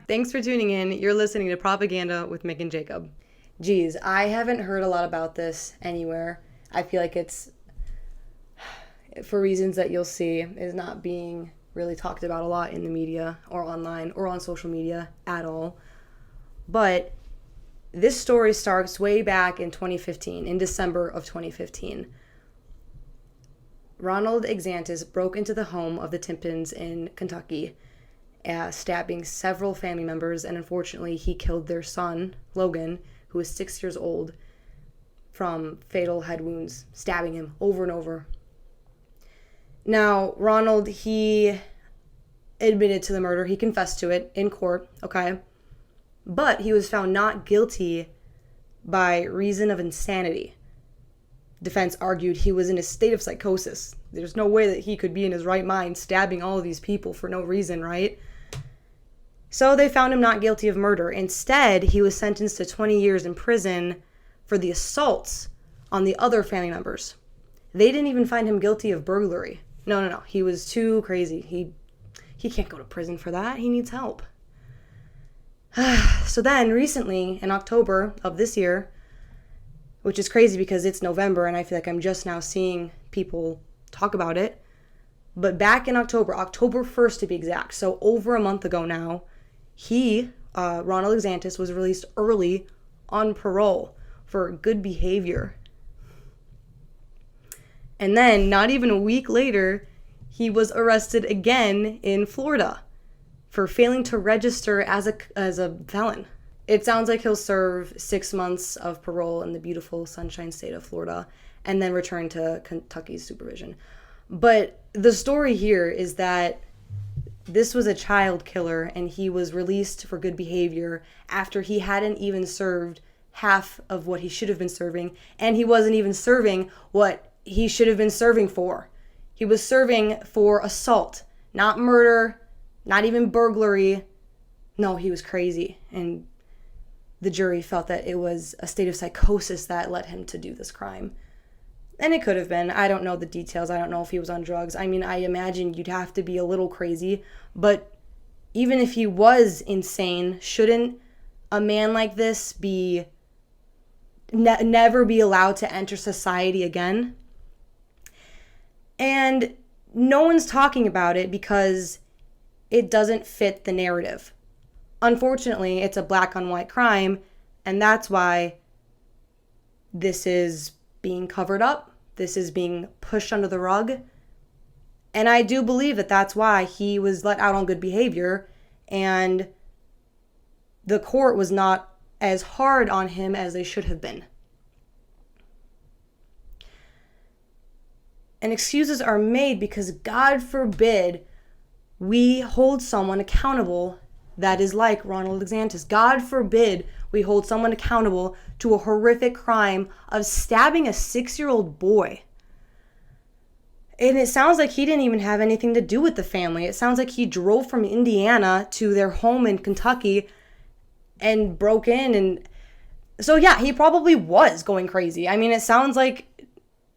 Thanks for tuning in. You're listening to Propaganda with Mick and Jacob. Geez, I haven't heard a lot about this anywhere. I feel like it's, for reasons that you'll see, is not being really talked about a lot in the media or online or on social media at all. But this story starts way back in 2015, in December of 2015. Ronald Exantis broke into the home of the Timpans in Kentucky, stabbing several family members, and unfortunately he killed their son, Logan, who was 6 years old, from fatal head wounds, stabbing him over and over. Now, Ronald, he admitted to the murder. He confessed to it in court, okay? But he was found not guilty by reason of insanity. Defense argued he was in a state of psychosis. There's no way that he could be in his right mind stabbing all of these people for no reason, right? So they found him not guilty of murder. Instead, he was sentenced to 20 years in prison for the assaults on the other family members. They didn't even find him guilty of burglary. No. He was too crazy. He can't go to prison for that. He needs help. So then, recently, in October of this year, which is crazy because it's November and I feel like I'm just now seeing people talk about it. But back in October 1st to be exact, so over a month ago now, Ronald Exantis, was released early on parole for good behavior. And then, not even a week later, he was arrested again in Florida for failing to register as a felon. It sounds like he'll serve 6 months of parole in the beautiful Sunshine State of Florida and then return to Kentucky's supervision. But the story here is that this was a child killer and he was released for good behavior after he hadn't even served half of what he should have been serving, and he wasn't even serving what he should have been serving for. He was serving for assault, not murder, not even burglary. No, he was crazy, and the jury felt that it was a state of psychosis that led him to do this crime. And it could have been. I don't know the details. I don't know if he was on drugs. I mean, I imagine you'd have to be a little crazy. But even if he was insane, shouldn't a man like this be never be allowed to enter society again? And no one's talking about it because it doesn't fit the narrative. Unfortunately, it's a black on white crime, and that's why this is being covered up. This is being pushed under the rug. And I do believe that that's why he was let out on good behavior, and the court was not as hard on him as they should have been. And excuses are made because, God forbid, we hold someone accountable that is like Ronald Exantis. God forbid we hold someone accountable to a horrific crime of stabbing a 6-year-old boy. And it sounds like he didn't even have anything to do with the family. It sounds like he drove from Indiana to their home in Kentucky and broke in. And so, yeah, he probably was going crazy. I mean, it sounds like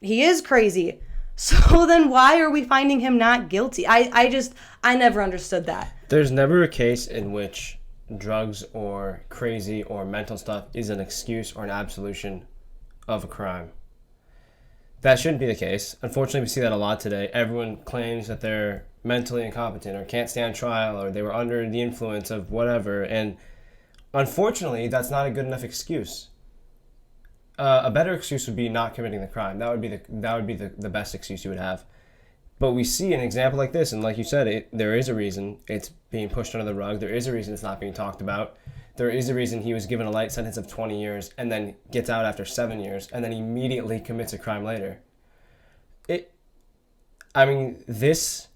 he is crazy. So then why are we finding him not guilty? I never understood that. There's never a case in which drugs or crazy or mental stuff is an excuse or an absolution of a crime. That shouldn't be the case. Unfortunately, we see that a lot today. Everyone claims that they're mentally incompetent or can't stand trial or they were under the influence of whatever. And unfortunately, that's not a good enough excuse. A better excuse would be not committing the crime. That would be the best excuse you would have. But we see an example like this, and like you said, there is a reason it's being pushed under the rug. There is a reason it's not being talked about. There is a reason he was given a light sentence of 20 years and then gets out after 7 years and then immediately commits a crime later. This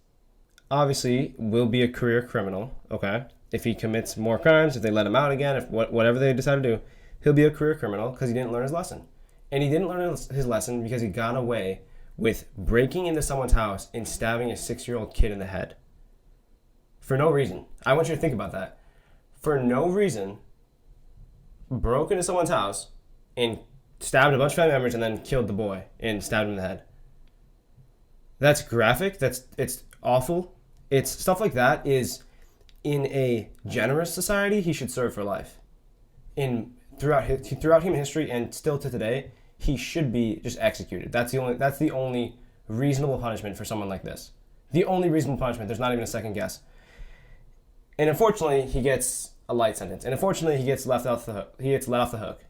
obviously will be a career criminal, okay? If he commits more crimes, if they let him out again, if whatever they decide to do, he'll be a career criminal because he didn't learn his lesson. And he didn't learn his lesson because he got away with breaking into someone's house and stabbing a 6-year-old kid in the head. For no reason. I want you to think about that. For no reason, broke into someone's house and stabbed a bunch of family members and then killed the boy and stabbed him in the head. That's graphic. It's awful. It's stuff like that is in a generous society, he should serve for life. Throughout human history and still to today, he should be just executed. That's the only reasonable punishment for someone like this. The only reasonable punishment. There's not even a second guess. And unfortunately, he gets a light sentence. And unfortunately, he gets let off the hook.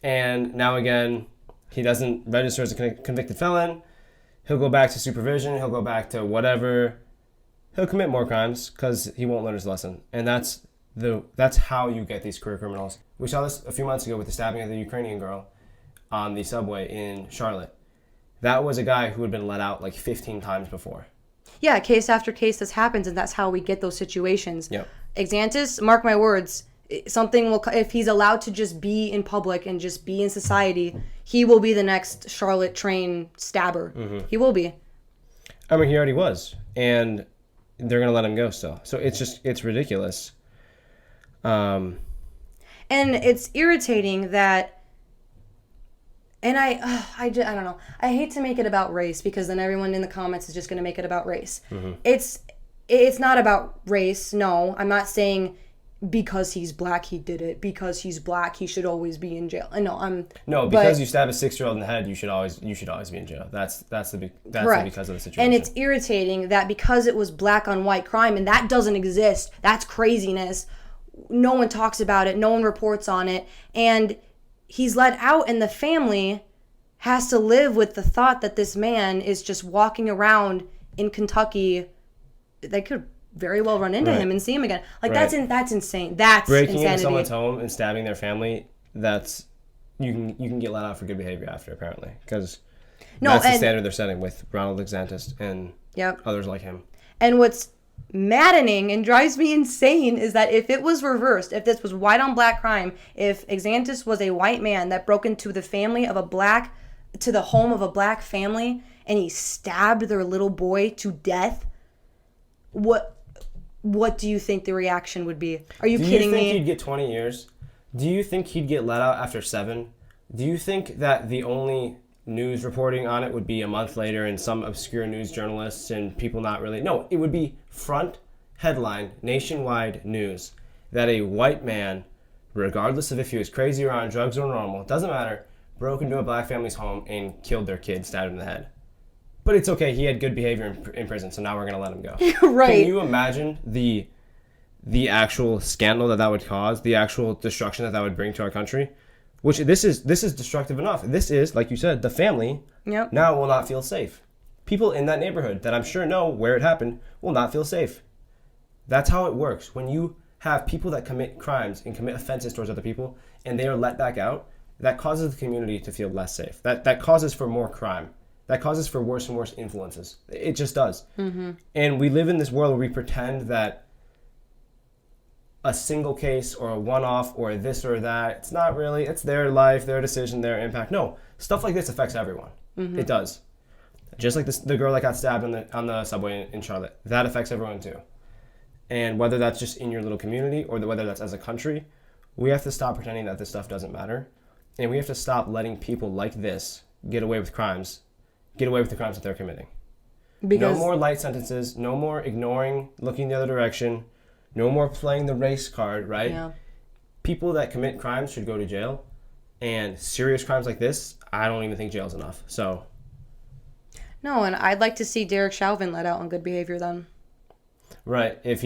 And now again, he doesn't register as a convicted felon. He'll go back to supervision. He'll go back to whatever. He'll commit more crimes because he won't learn his lesson. And that's how you get these career criminals. We saw this a few months ago with the stabbing of the Ukrainian girl on the subway in Charlotte. That was a guy who had been let out like 15 times before. Yeah, case after case this happens, and that's how we get those situations. Yep. Xantus, mark my words, something will, if he's allowed to just be in public and just be in society, he will be the next Charlotte train stabber. Mm-hmm. He will be. I mean, he already was, and they're going to let him go still. So it's ridiculous. And it's irritating that, and I don't know. I hate to make it about race because then everyone in the comments is just going to make it about race. Mm-hmm. It's not about race. No, I'm not saying because he's black he did it. Because he's black he should always be in jail. Because you stab a 6-year-old in the head, you should always be in jail. That's the because of the situation. And it's irritating that because it was black on white crime and that doesn't exist. That's craziness. No one talks about it. No one reports on it. And he's let out and the family has to live with the thought that this man is just walking around in Kentucky. They could very well run into him and see him again. Like, that's insane. That's breaking insanity. Into someone's home and stabbing their family. That's you can get let out for good behavior after, apparently, because that's the standard they're setting with Ronald DeSantis and others like him. And what's maddening and drives me insane is that if it was reversed, if this was white on black crime, if Xantus was a white man that broke into the home of a black family and he stabbed their little boy to death, what do you think the reaction would be? Are you kidding me? Do you think he'd get 20 years? Do you think he'd get let out after 7? Do you think that the only news reporting on it would be a month later and some obscure news journalists and people not really... No, it would be front headline, nationwide news that a white man, regardless of if he was crazy or on drugs or normal, it doesn't matter, broke into a black family's home and killed their kid, stabbed him in the head. But it's okay, he had good behavior in prison, so now we're going to let him go. Right. Can you imagine the actual scandal that would cause, the actual destruction that would bring to our country? Which this is destructive enough. This is, like you said, the family now will not feel safe. People in that neighborhood that I'm sure know where it happened will not feel safe. That's how it works. When you have people that commit crimes and commit offenses towards other people and they are let back out, that causes the community to feel less safe. That causes for more crime. That causes for worse and worse influences. It just does. Mm-hmm. And we live in this world where we pretend that a single case or a one-off or this or that, it's not really, it's their life, their decision, their impact. No, stuff like this affects everyone. Mm-hmm. It does. Just like the girl that got stabbed on the subway in Charlotte. That affects everyone too. And whether that's just in your little community or whether that's as a country, we have to stop pretending that this stuff doesn't matter. And we have to stop letting people like this get away with the crimes that they're committing. No more light sentences, no more ignoring, looking the other direction, no more playing the race card, right? Yeah. People that commit crimes should go to jail, and serious crimes like this, I don't even think jail's enough. So, no, and I'd like to see Derek Chauvin let out on good behavior then. Right. If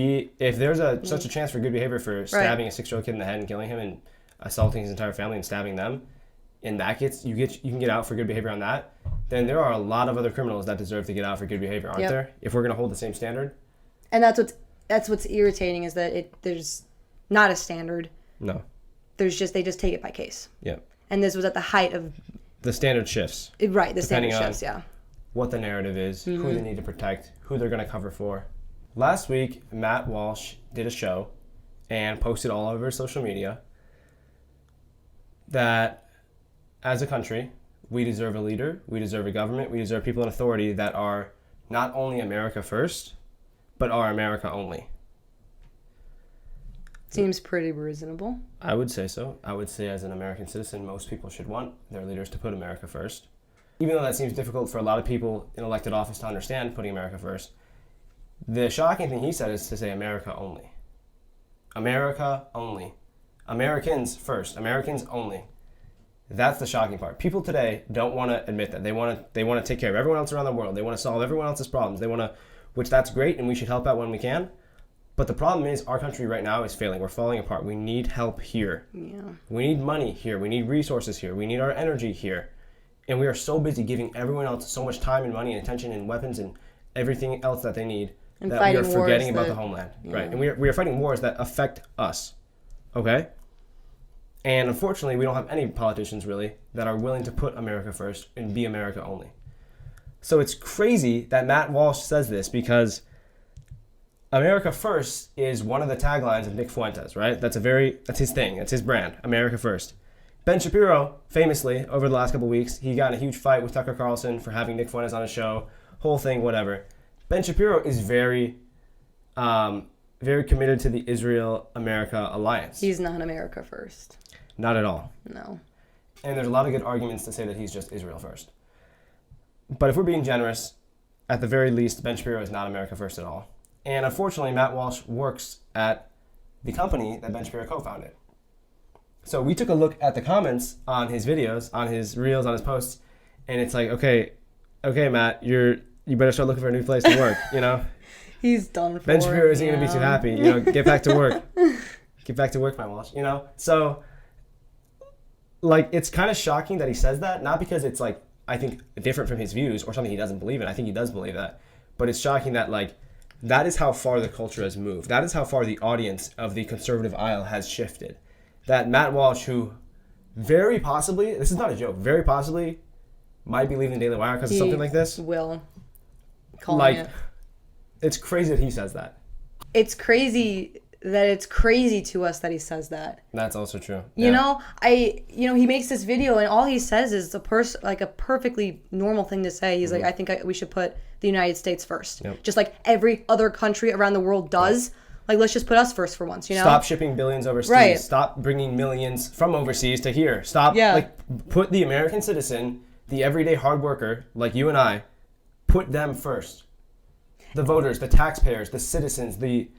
there's such a chance for good behavior for stabbing a 6-year-old kid in the head and killing him and assaulting his entire family and stabbing them, and that you can get out for good behavior on that, then there are a lot of other criminals that deserve to get out for good behavior, aren't there? If we're going to hold the same standard. And that's what's irritating is that there's not a standard. No. They just take it by case. Yeah. And this was at the height of the standard shifts. Right, the standard shifts, yeah. What the narrative is, who they need to protect, who they're going to cover for. Last week, Matt Walsh did a show and posted all over social media that as a country, we deserve a leader, we deserve a government, we deserve people in authority that are not only America first, but are America only. Seems pretty reasonable. I would say so. I would say as an American citizen, most people should want their leaders to put America first. Even though that seems difficult for a lot of people in elected office to understand putting America first, the shocking thing he said is to say America only. America only. Americans first. Americans only. That's the shocking part. People today don't want to admit that. They want to take care of everyone else around the world. They want to solve everyone else's problems. They want to, which that's great, and we should help out when we can. But the problem is our country right now is failing. We're falling apart. We need help here. Yeah. We need money here. We need resources here. We need our energy here. And we are so busy giving everyone else so much time and money and attention and weapons and everything else that they need And that we are fighting forgetting wars about that- the homeland. yeah. Right. And we are fighting wars that affect us. Okay? And unfortunately, we don't have any politicians really that are willing to put America first and be America only. So it's crazy that Matt Walsh says this because America first is one of the taglines of Nick Fuentes, right? That's his thing. That's his brand, America first. Ben Shapiro, famously, over the last couple of weeks, he got in a huge fight with Tucker Carlson for having Nick Fuentes on his show, whole thing, whatever. Ben Shapiro is very committed to the Israel-America alliance. He's not America first. Not at all. No. And there's a lot of good arguments to say that he's just Israel first. But if we're being generous, at the very least, Ben Shapiro is not America first at all. And unfortunately, Matt Walsh works at the company that Ben Shapiro co-founded. So we took a look at the comments on his videos, on his reels, on his posts, and it's like, okay, Matt, you better start looking for a new place to work, you know? He's done for Ben Shapiro it, isn't going to be too yeah. happy, you know, get back to work. Get back to work, Matt Walsh, you know? So, like, it's kind of shocking that he says that, not because it's, like, I think different from his views or something he doesn't believe in. I think he does believe that. But it's shocking that, like, that is how far the culture has moved. That is how far the audience of the conservative aisle has shifted. That Matt Walsh, who very possibly, this is not a joke, very possibly might be leaving the Daily Wire because of something like this. Will. Calling Like, it. it's crazy that he says that. It's crazy to us that he says that. That's also true. You know, he makes this video and all he says is a perfectly normal thing to say. He's like, I think we should put the United States first. Yep. Just like every other country around the world does. Like, let's just put us first for once, you know? Stop shipping billions overseas. Right. Stop bringing millions from overseas to here. Stop, put the American citizen, the everyday hard worker, like you and I, put them first. The voters, the taxpayers, the citizens, the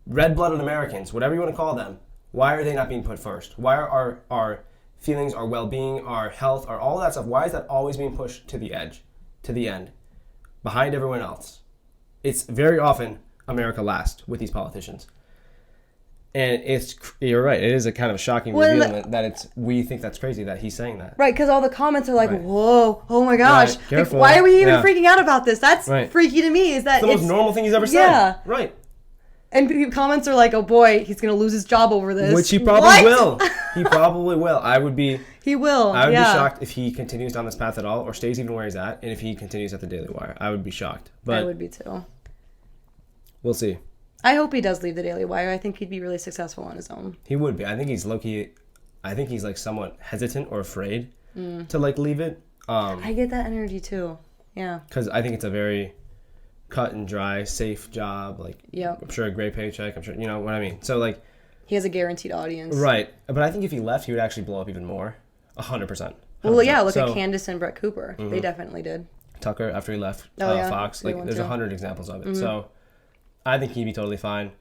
red-blooded Americans, whatever you want to call them, why are they not being put first? Why are our feelings, our well-being, our health, all that stuff, why is that always being pushed to the edge, to the end, behind everyone else? It's very often America last with these politicians. And you're right, it is a kind of shocking reveal that we think that's crazy that he's saying that. Right, because all the comments are like, Right. whoa, oh my gosh. Right, careful. Like, why are we even Yeah. freaking out about this? That's freaky to me. Is that It's the most normal thing he's ever said. Yeah. Right. And comments are like, oh boy, he's going to lose his job over this. Which he probably will. He probably will. He will. I would be shocked if he continues down this path at all or stays even where he's at. And if he continues at the Daily Wire, I would be shocked. But I would be too. We'll see. I hope he does leave the Daily Wire. I think he'd be really successful on his own. He would be. I think he's low-key, like somewhat hesitant or afraid to like leave it. I get that energy too. Yeah. Because I think it's a very cut and dry, safe job. Like, Yep. I'm sure a great paycheck. I'm sure, you know what I mean? So like, He has a guaranteed audience. right. But I think if he left, he would actually blow up even more. 100%. Well, yeah, look So, at Candace and Brett Cooper. They definitely did. Tucker, after he left yeah. Fox, They like went there's too. 100 examples of it. So I think he'd be totally fine.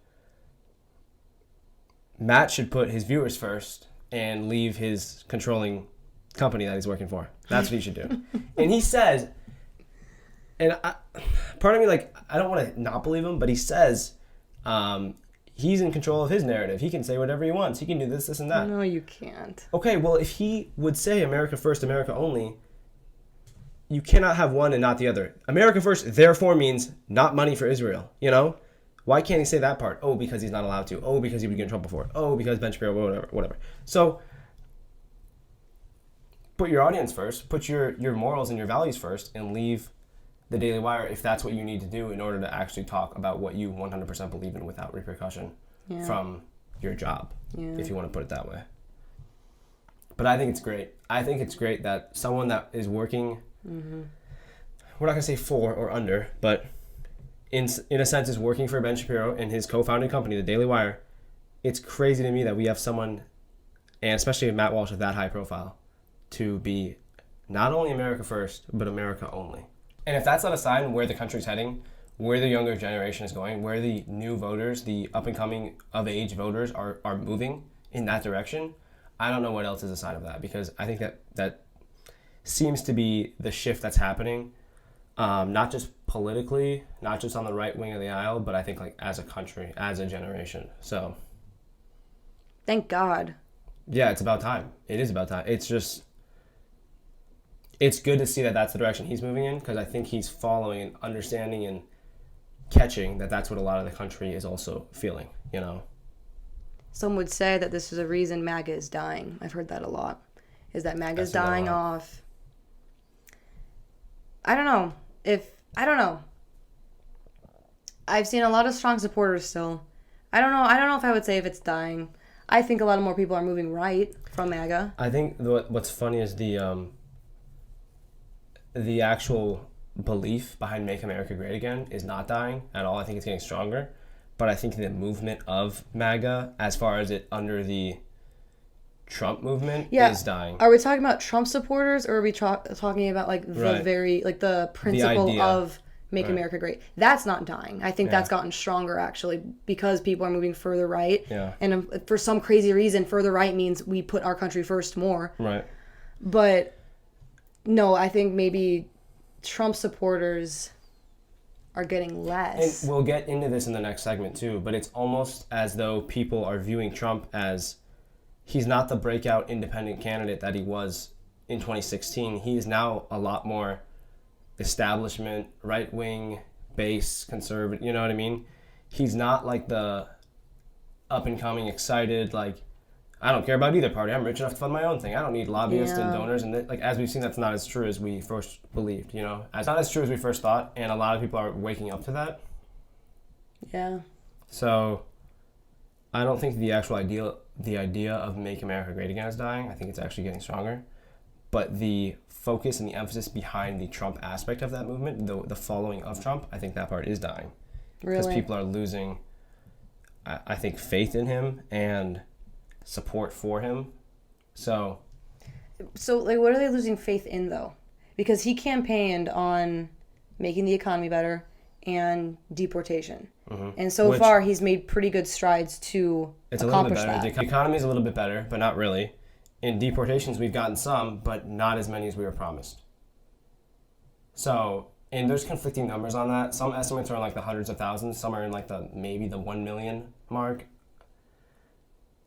Matt should put his viewers first and leave his controlling company that he's working for. That's what he should do. And he says, and part of me, like, I don't want to not believe him, but he says he's in control of his narrative. He can say whatever he wants. He can do this, this, and that. No, you can't. Okay, well, if he would say America first, America only, you cannot have one and not the other. America first, therefore, means not money for Israel, you know? Why can't he say that part? Oh, because he's not allowed to. Oh, because he would get in trouble for it. Oh, because Ben Shapiro, whatever. So, put your audience first. Put your morals and your values first and leave the Daily Wire if that's what you need to do in order to actually talk about what you 100% believe in without repercussion from your job, if you want to put it that way. But I think it's great. I think it's great that someone that is working, we're not going to say for or under, but in a sense is working for Ben Shapiro and his co-founding company, the Daily Wire. It's crazy to me that we have someone, and especially Matt Walsh of that high profile, to be not only America first, but America only. And if that's not a sign where the country's heading, where the younger generation is going, where the new voters, the up and coming of age voters are moving in that direction, I don't know what else is a sign of that, because I think that seems to be the shift that's happening, not just politically, not just on the right wing of the aisle, but I think like as a country, as a generation. So thank God. Yeah, it's about time. It is about time. It's good to see that that's the direction he's moving in, because I think he's following and understanding and catching that that's what a lot of the country is also feeling, you know? Some would say that this is a reason MAGA is dying. I've heard that a lot. Is that MAGA is dying off. I don't know. I've seen a lot of strong supporters still. I don't know if I would say if it's dying. I think a lot of more people are moving right from MAGA. I think what's funny is the actual belief behind Make America Great Again is not dying at all. I think it's getting stronger. But I think the movement of MAGA, as far as it under the Trump movement, is dying. Are we talking about Trump supporters, or are we talking about like the principle of Make America Great? That's not dying. I think that's gotten stronger actually, because people are moving further right. Yeah. And for some crazy reason, further right means we put our country first more. Right. But no, I think maybe Trump supporters are getting less. And we'll get into this in the next segment too, but it's almost as though people are viewing Trump as he's not the breakout independent candidate that he was in 2016. He is now a lot more establishment, right-wing, base, conservative, you know what I mean? He's not like the up-and-coming, excited, like, I don't care about either party. I'm rich enough to fund my own thing. I don't need lobbyists and donors. And like, as we've seen, that's not as true as we first believed, you know? It's not as true as we first thought, and a lot of people are waking up to that. Yeah. So I don't think the idea of Make America Great Again is dying. I think it's actually getting stronger. But the focus and the emphasis behind the Trump aspect of that movement, the following of Trump, I think that part is dying. Really? Because people are losing, I think, faith in him and support for him. So like, what are they losing faith in though? Because he campaigned on making the economy better and deportation. Mm-hmm. And so far he's made pretty good strides to accomplish that. The economy is a little bit better, but not really. In deportations we've gotten some, but not as many as we were promised. So, and there's conflicting numbers on that. Some estimates are in like the hundreds of thousands, some are in like maybe the 1 million mark.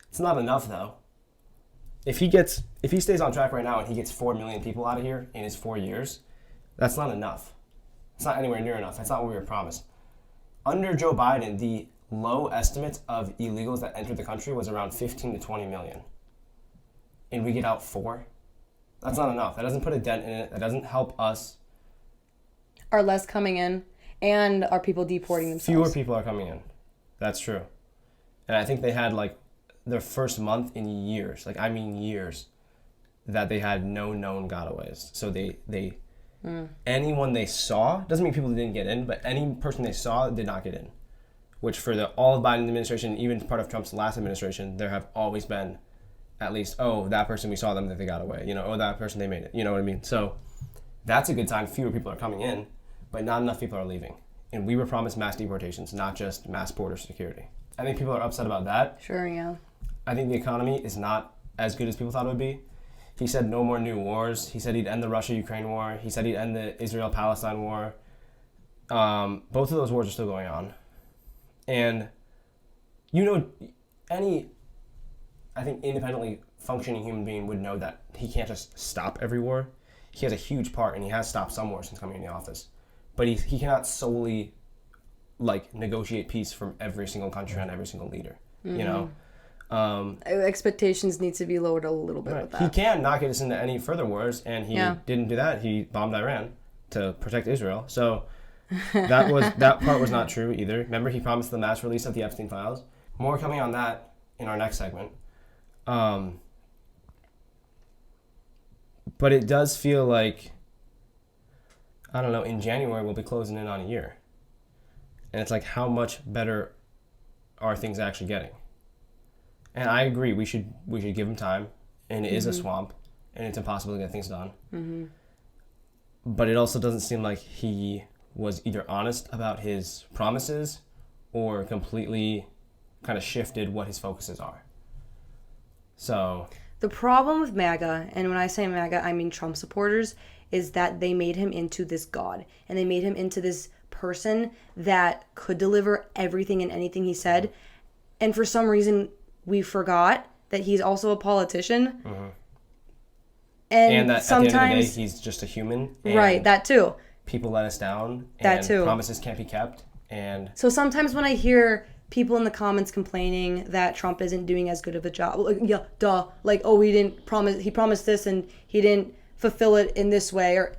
It's not enough though. If he stays on track right now and he gets 4 million people out of here in his 4 years, that's not enough. It's not anywhere near enough. That's not what we were promised. Under Joe Biden, the low estimate of illegals that entered the country was around 15 to 20 million. And we get out 4? That's not enough. That doesn't put a dent in it. That doesn't help us. Are less coming in, and are people deporting themselves? Fewer people are coming in. That's true. And I think they had like their first month in years, years, that they had no known gotaways. So anyone they saw, doesn't mean people didn't get in, but any person they saw did not get in. Which for all of Biden's administration, even part of Trump's last administration, there have always been at least, that person, we saw them, that they got away. You know, that person, they made it. You know what I mean? So that's a good sign. Fewer people are coming in, but not enough people are leaving. And we were promised mass deportations, not just mass border security. I think people are upset about that. Sure, yeah. I think the economy is not as good as people thought it would be. He said no more new wars. He said he'd end the Russia-Ukraine war. He said he'd end the Israel-Palestine war. Both of those wars are still going on. And, I think independently functioning human being would know that he can't just stop every war. He has a huge part, and he has stopped some wars since coming into office. But he cannot solely, negotiate peace from every single country and every single leader, you know? Expectations need to be lowered a little bit with that. He can not get us into any further wars, and he didn't do that. He bombed Iran to protect Israel. So that part was not true either. Remember, he promised the mass release of the Epstein files. More coming on that in our next segment. But it does feel like, I don't know, in January we'll be closing in on a year. And it's like, how much better are things actually getting? And I agree, we should give him time. And it is a swamp, and it's impossible to get things done. Mm-hmm. But it also doesn't seem like he was either honest about his promises or completely kind of shifted what his focuses are. So the problem with MAGA, and when I say MAGA, I mean Trump supporters, is that they made him into this god. And they made him into this person that could deliver everything and anything he said. And for some reason, we forgot that he's also a politician. Mm-hmm. And that sometimes, at the end of the day, he's just a human. Right, that too. People let us down. That and too. Promises can't be kept. And so sometimes when I hear people in the comments complaining that Trump isn't doing as good of a job, like, yeah, duh, like, oh, he promised this and he didn't fulfill it in this way, or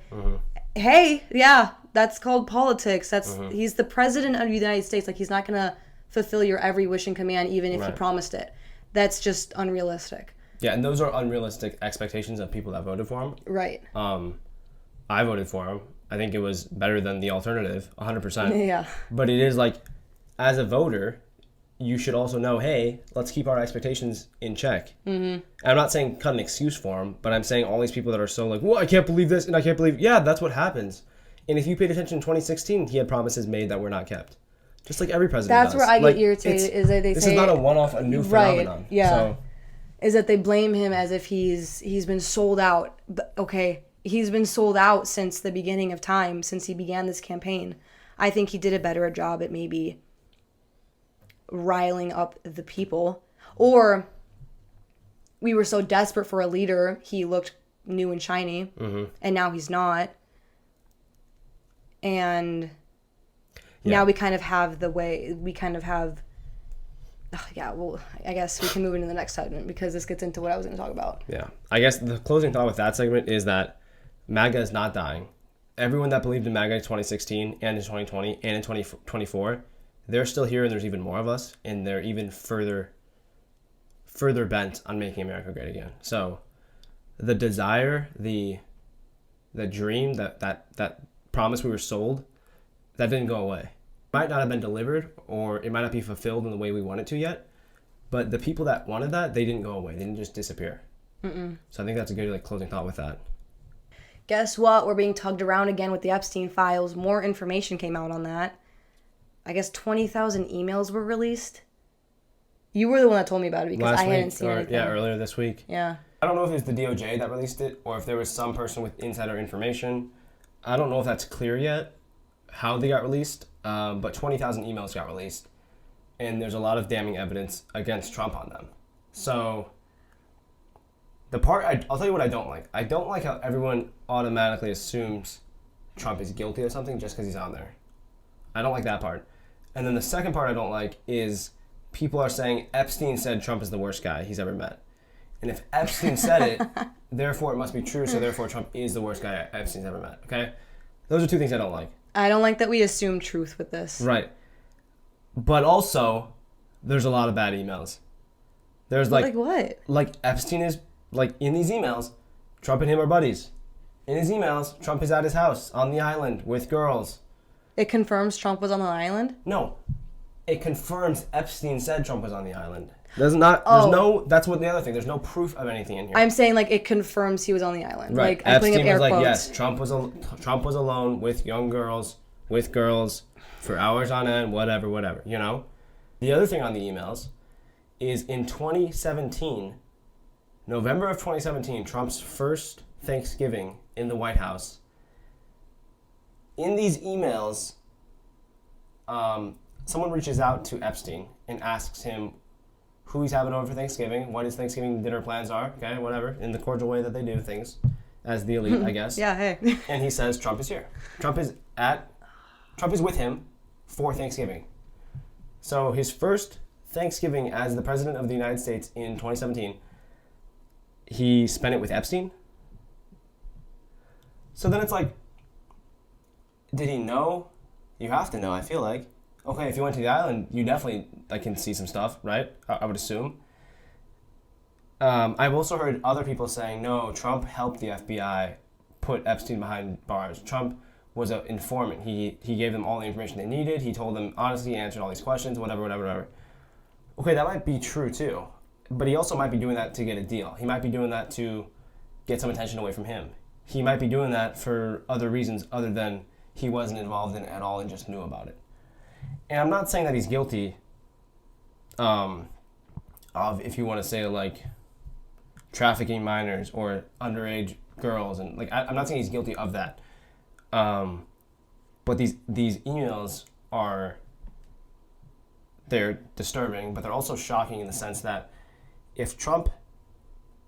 hey, yeah, that's called politics. He's the president of the United States. Like, he's not gonna fulfill your every wish and command, even if he promised it. That's just unrealistic. Yeah, and those are unrealistic expectations of people that voted for him. Right. I voted for him. I think it was better than the alternative, 100%. Yeah. But it is like, as a voter, you should also know, hey, let's keep our expectations in check. Mm-hmm. I'm not saying cut an excuse for him, but I'm saying all these people that are so like, well, I can't believe this and I can't believe, yeah, that's what happens. And if you paid attention in 2016, he had promises made that were not kept. Just like every president does. That's where I get irritated, is that they this say... This is not a one-off, a new phenomenon. Yeah. So, is that they blame him as if he's been sold out. Okay, he's been sold out since the beginning of time, since he began this campaign. I think he did a better job at maybe riling up the people. Or we were so desperate for a leader, he looked new and shiny, and now he's not. And now we kind of have well, I guess we can move into the next segment because this gets into what I was going to talk about. Yeah. I guess the closing thought with that segment is that MAGA is not dying. Everyone that believed in MAGA in 2016 and in 2020 and in 2024, they're still here, and there's even more of us, and they're even further bent on making America great again. So the desire, the dream, that promise we were sold, that didn't go away. Might not have been delivered, or it might not be fulfilled in the way we want it to yet, but the people that wanted that, they didn't go away. They didn't just disappear. So I think that's a good closing thought with that. Guess what? We're being tugged around again with the Epstein files. More information came out on that. I guess 20,000 emails were released. You were the one that told me about it because I hadn't seen anything. Yeah, earlier this week. Yeah. I don't know if it was the DOJ that released it or if there was some person with insider information. I don't know if that's clear yet, how they got released, but 20,000 emails got released, and there's a lot of damning evidence against Trump on them. So I'll tell you what I don't like. I don't like how everyone automatically assumes Trump is guilty of something just because he's on there. I don't like that part. And then the second part I don't like is people are saying Epstein said Trump is the worst guy he's ever met. And if Epstein said it, therefore it must be true, so therefore Trump is the worst guy Epstein's ever met, okay? Those are two things I don't like. I don't like that we assume truth with this. Right. But also, there's a lot of bad emails. There's like what? Like Epstein is, like in these emails, Trump and him are buddies. In his emails, Trump is at his house on the island with girls. It confirms Trump was on the island? No. It confirms Epstein said Trump was on the island. That's what the other thing. There's no proof of anything in here. I'm saying like it confirms he was on the island. Right. Like I'm putting up air quotes. Yes, Trump was alone with young girls, with girls for hours on end, whatever, you know? The other thing on the emails is in 2017, November of 2017, Trump's first Thanksgiving in the White House. In these emails, someone reaches out to Epstein and asks him who he's having over for Thanksgiving, what his Thanksgiving dinner plans are, okay, whatever, in the cordial way that they do things, as the elite, I guess. Yeah, hey. And he says Trump is here. Trump is with him for Thanksgiving. So his first Thanksgiving as the president of the United States in 2017, he spent it with Epstein. So then it's like, did he know? You have to know, I feel like. Okay, if you went to the island, you definitely can see some stuff, right? I would assume. I've also heard other people saying, no, Trump helped the FBI put Epstein behind bars. Trump was an informant. He gave them all the information they needed. He told them honestly, he answered all these questions, whatever. Okay, that might be true too. But he also might be doing that to get a deal. He might be doing that to get some attention away from him. He might be doing that for other reasons other than he wasn't involved in it at all and just knew about it. And I'm not saying that he's guilty of, if you want to say, like, trafficking minors or underage girls, and like I'm not saying he's guilty of that. But these emails they're disturbing, but they're also shocking in the sense that if Trump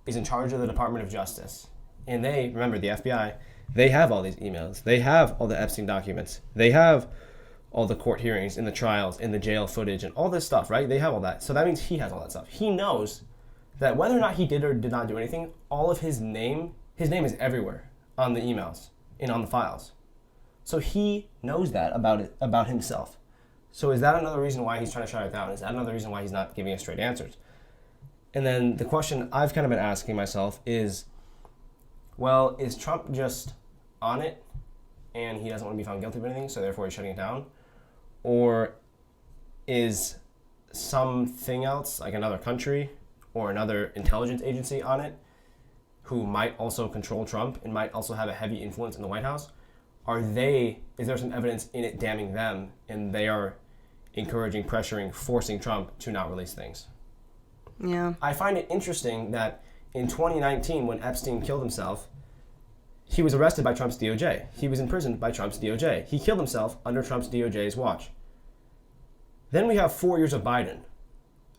is in charge of the Department of Justice, and they, remember, the FBI, they have all these emails, they have all the Epstein documents, they have all the court hearings and the trials and the jail footage and all this stuff, right? They have all that. So that means he has all that stuff. He knows that whether or not he did or did not do anything, all of his name is everywhere on the emails and on the files. So he knows that about himself. So is that another reason why he's trying to shut it down? Is that another reason why he's not giving us straight answers? And then the question I've kind of been asking myself is, well, is Trump just on it and he doesn't want to be found guilty of anything, so therefore he's shutting it down? Or is something else, like another country or another intelligence agency on it, who might also control Trump and might also have a heavy influence in the White House? Is there some evidence in it damning them, and they are encouraging, pressuring, forcing Trump to not release things? Yeah. I find it interesting that in 2019, when Epstein killed himself, he was arrested by Trump's DOJ. He was imprisoned by Trump's DOJ. He killed himself under Trump's DOJ's watch. Then we have 4 years of Biden.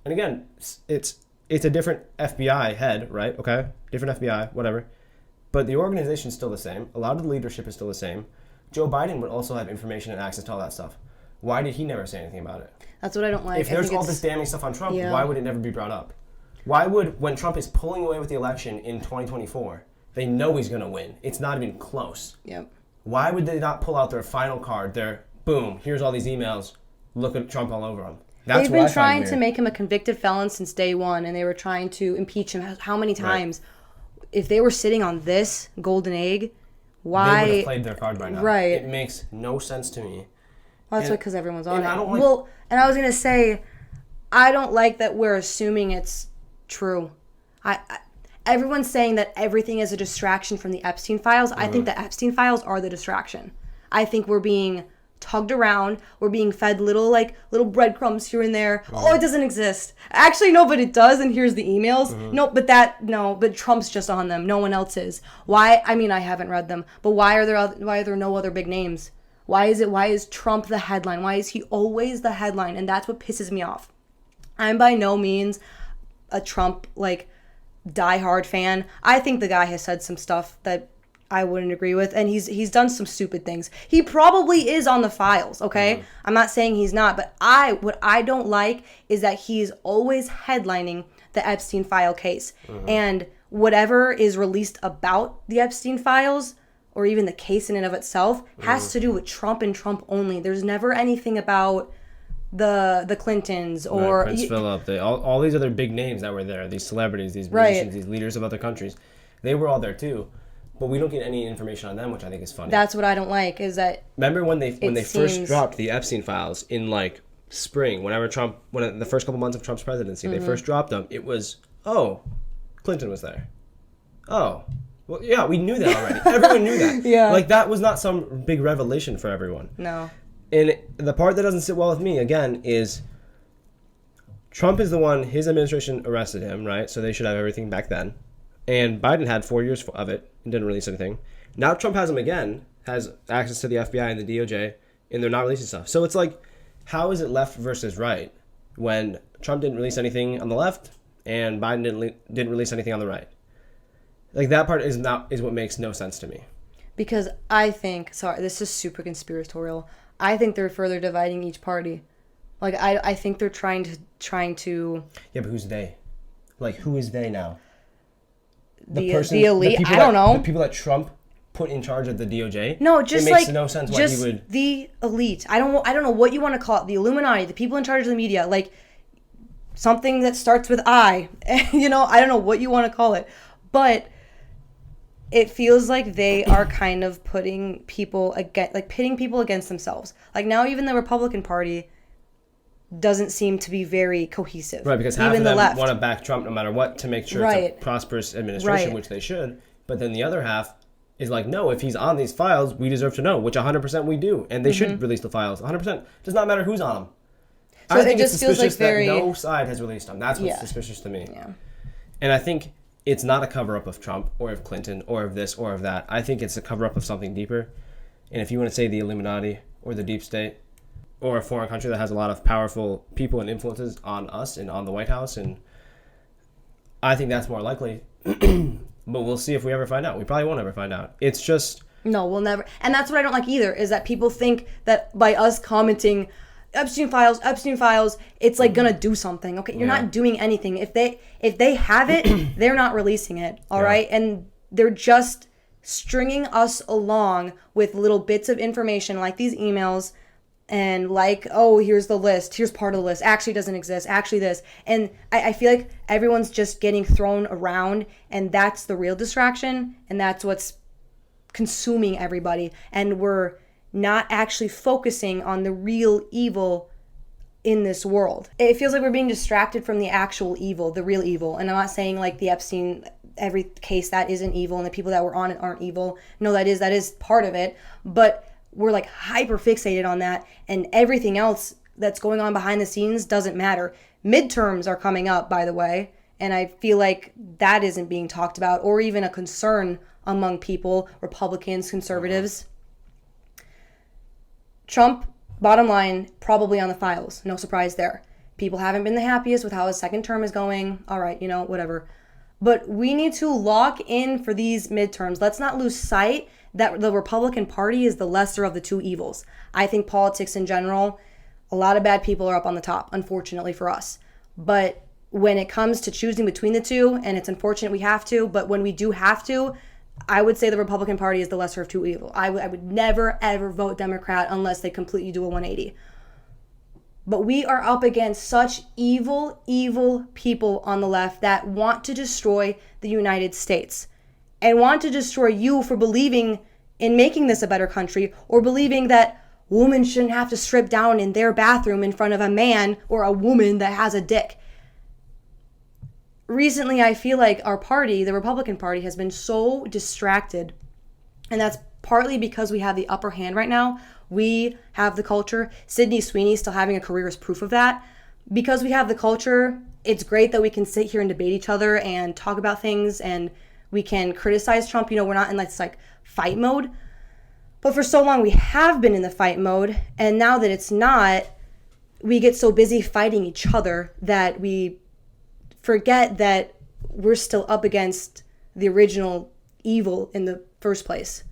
And again, it's a different FBI head, right? Okay? Different FBI, whatever. But the organization's still the same. A lot of the leadership is still the same. Joe Biden would also have information and access to all that stuff. Why did he never say anything about it? That's what I don't like. If there's all this damning stuff on Trump, why would it never be brought up? Why would, when Trump is pulling away with the election in 2024, they know he's going to win. It's not even close. Yep. Why would they not pull out their final card, boom, here's all these emails, look at Trump all over them? They've been trying to make him a convicted felon since day one, and they were trying to impeach him how many times? Right. If they were sitting on this golden egg, why... They would have played their card by now. Right. It makes no sense to me. Well, that's because everyone's on it. I don't like... Well, and I was going to say, I don't like that we're assuming it's true. Everyone's saying that everything is a distraction from the Epstein files. I think the Epstein files are the distraction. I think we're being tugged around. We're being fed little breadcrumbs here and there. Oh, it doesn't exist. Actually, no, but it does. And here's the emails. But Trump's just on them. No one else is. Why? I mean, I haven't read them, but why are there no other big names? Why is Trump the headline? Why is he always the headline? And that's what pisses me off. I'm by no means a Trump diehard fan. I think the guy has said some stuff that I wouldn't agree with, and he's done some stupid things. He probably is on the files, okay? I'm not saying he's not, but what I don't like is that he's always headlining the Epstein file case. And whatever is released about the Epstein files, or even the case in and of itself, has to do with Trump and Trump only. There's never anything about the Clintons or Prince Philip, all these other big names that were there, these celebrities, these musicians, these leaders of other countries. They were all there too. But we don't get any information on them, which I think is funny. That's what I don't like, is that... Remember when they first dropped the Epstein files in, spring, when the first couple months of Trump's presidency, they first dropped them, it was, Clinton was there. Oh, well, yeah, we knew that already. Everyone knew that. Yeah. That was not some big revelation for everyone. No. And the part that doesn't sit well with me, again, is Trump is the one, his administration arrested him, right? So they should have everything back then. And Biden had 4 years of it and didn't release anything. Now Trump has him again, has access to the FBI and the DOJ, and they're not releasing stuff. So it's how is it left versus right when Trump didn't release anything on the left and Biden didn't release anything on the right? That part is what makes no sense to me. Because I think, sorry, this is super conspiratorial. I think they're further dividing each party. I think they're trying to. Yeah, but who's they? Who is they now? The elite. I don't know. The people that Trump put in charge of the DOJ. No, just it makes no sense why he would. The elite. I don't know what you want to call it. The Illuminati. The people in charge of the media. Something that starts with I. I don't know what you want to call it, but it feels like they are kind of putting people pitting people against themselves. Now even the Republican Party doesn't seem to be very cohesive. Right, because half of them want to back Trump no matter what to make sure it's a prosperous administration, which they should. But then the other half is like, no, if he's on these files, we deserve to know, which 100% we do. And they should release the files. 100%. Does not matter who's on them. So I think it it's just feels suspicious like very... that no side has released them. That's what's suspicious to me. Yeah. And I think it's not a cover-up of Trump or of Clinton or of this or of that. I think it's a cover-up of something deeper. And if you want to say the Illuminati or the deep state or a foreign country that has a lot of powerful people and influences on us and on the White House, and I think that's more likely. But we'll see if we ever find out. We probably won't ever find out. It's just... No, we'll never. And that's what I don't like either, is that people think that by us commenting Epstein files, it's like gonna do something. Okay, you're not doing anything. If they have it, they're not releasing it. All right, and they're just stringing us along with little bits of information like these emails, and like, oh, here's the list, here's part of the list, actually doesn't exist, actually this. And I feel like everyone's just getting thrown around, and that's the real distraction, and that's what's consuming everybody, and we're not actually focusing on the real evil in this world. It feels like we're being distracted from the actual evil, the real evil. And I'm not saying like the Epstein, every case that isn't evil and the people that were on it aren't evil. No, that is part of it. But we're like hyper fixated on that, and everything else that's going on behind the scenes doesn't matter. Midterms are coming up, by the way, and I feel like that isn't being talked about or even a concern among people, Republicans, conservatives. Trump, bottom line, probably on the files. No surprise there. People haven't been the happiest with how his second term is going. All right, whatever. But we need to lock in for these midterms. Let's not lose sight that the Republican Party is the lesser of the two evils. I think politics in general, a lot of bad people are up on the top, unfortunately for us. But when it comes to choosing between the two, and it's unfortunate we have to, but when we do have to, I would say the Republican Party is the lesser of two evil. I would never, ever vote Democrat unless they completely do a 180. But we are up against such evil, evil people on the left that want to destroy the United States and want to destroy you for believing in making this a better country, or believing that women shouldn't have to strip down in their bathroom in front of a man or a woman that has a dick. Recently, I feel like our party, the Republican Party, has been so distracted. And that's partly because we have the upper hand right now. We have the culture. Sydney Sweeney still having a career is proof of that. Because we have the culture, it's great that we can sit here and debate each other and talk about things, and we can criticize Trump. We're not in this like fight mode. But for so long, we have been in the fight mode. And now that it's not, we get so busy fighting each other that we forget that we're still up against the original evil in the first place.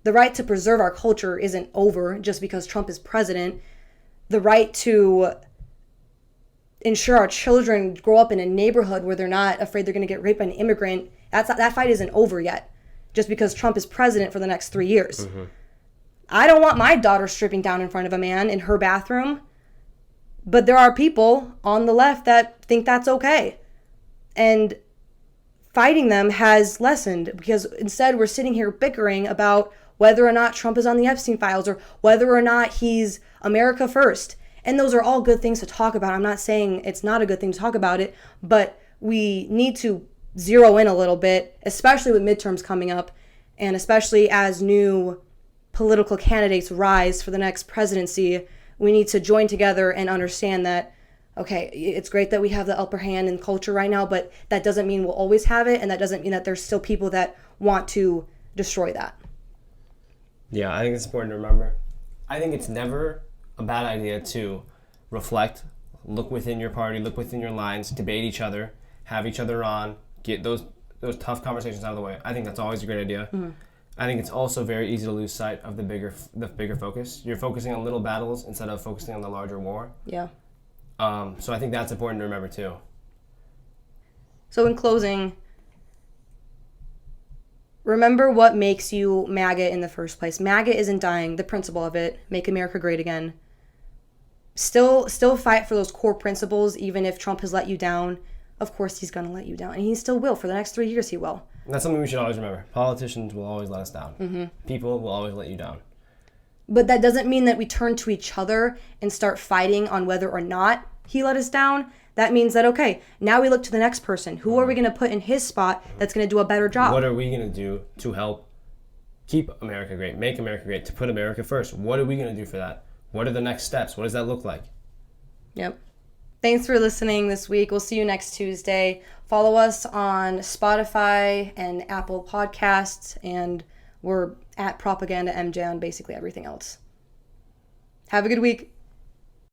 The right to preserve our culture isn't over just because Trump is president. The right to ensure our children grow up in a neighborhood where they're not afraid they're going to get raped by an immigrant, that fight isn't over yet just because Trump is president for the next 3 years. Mm-hmm. I don't want my daughter stripping down in front of a man in her bathroom. But there are people on the left that think that's okay. And fighting them has lessened, because instead we're sitting here bickering about whether or not Trump is on the Epstein files or whether or not he's America first. And those are all good things to talk about. I'm not saying it's not a good thing to talk about it, but we need to zero in a little bit, especially with midterms coming up, and especially as new political candidates rise for the next presidency. We need to join together and understand that, okay, it's great that we have the upper hand in culture right now, but that doesn't mean we'll always have it, and that doesn't mean that there's still people that want to destroy that. Yeah, I think it's important to remember. I think it's never a bad idea to reflect, look within your party, look within your lines, debate each other, have each other on, get those tough conversations out of the way. I think that's always a great idea. Mm-hmm. I think it's also very easy to lose sight of the bigger focus. You're focusing on little battles instead of focusing on the larger war. Yeah. So I think that's important to remember too. So in closing, remember what makes you MAGA in the first place. MAGA isn't dying. The principle of it, make America great again. Still fight for those core principles, even if Trump has let you down. Of course he's going to let you down, and he still will. For the next 3 years, he will. And that's something we should always remember. Politicians will always let us down. Mm-hmm. People will always let you down. But that doesn't mean that we turn to each other and start fighting on whether or not he let us down. That means that, okay, now we look to the next person. Who are we going to put in his spot that's going to do a better job? What are we going to do to help keep America great, make America great, to put America first. What are we going to do for that? What are the next steps? What does that look like? Yep. Thanks for listening this week. We'll see you next Tuesday. Follow us on Spotify and Apple Podcasts, and we're at Propaganda MJ on basically everything else. Have a good week.